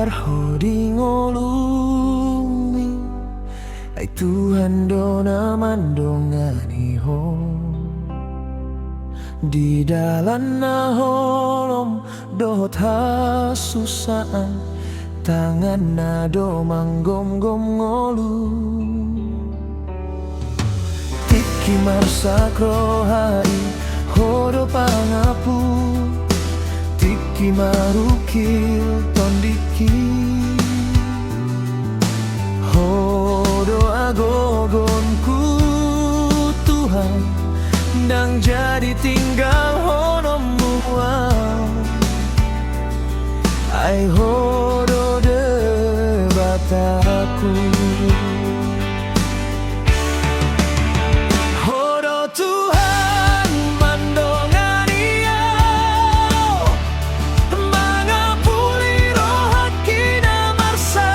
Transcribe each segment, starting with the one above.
parho di ngolumi, ai Tuhan dona mandongani ho di dalan naholom dohot hasusaan tangan nado manggom-gom ngolu tiki marsak rohai hodo pangapu tiki marukil tondiki hodo agogonku Tuhan ndang jadi tinggal hono mual ai hodo de bataku hodo Tuhan mandongani au mangapuli rohaki na marsa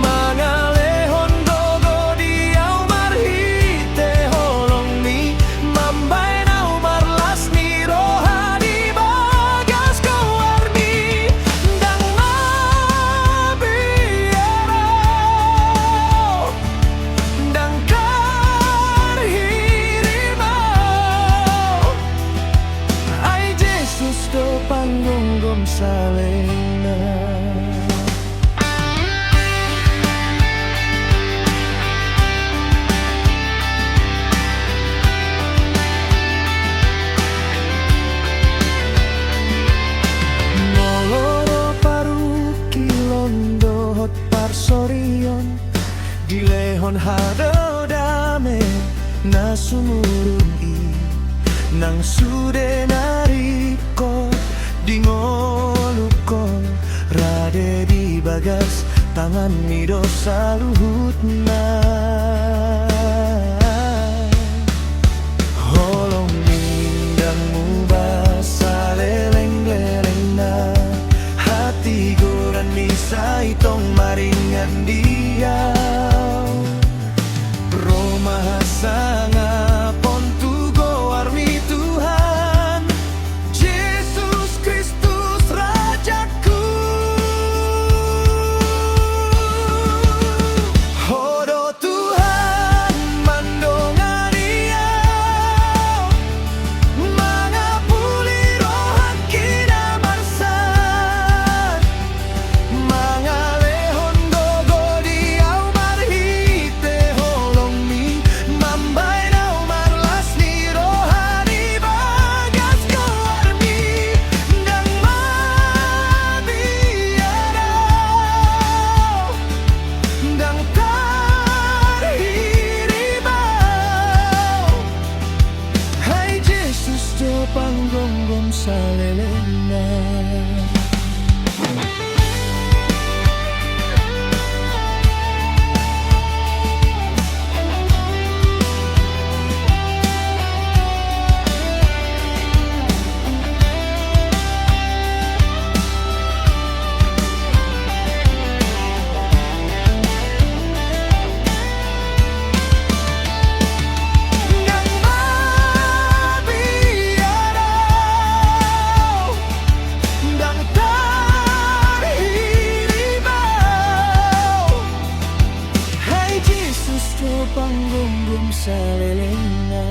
mangalehon gogo diau marhite holong ni mambai nau marlas ni rohani bagas kawarni dang mabiarau dang karhirimau ai Jesus do panggungom salena. Noloro paruki londo hot parsorion dilehon hado dame nasumurungi nang sude nariko dingolukon rade di bagas tangan mido saluhutna holong mindang mubasa leleng-lelengna hati goran misai tong maringan dia Romahasanga pontugo armi Tuhan Yesus Kristus Rajaku hodo Tuhan mandongani au mangapuli rohaki na marsan mangalehon gogo diau marhite holong mi mambai nau marlas ni rohani bagas kawarmi dang mabiarau dang tarhirimau hai Jesus do panggungom salelena. Dang mabiarau dang tarhirimau hai Jesus do panggungom salelena.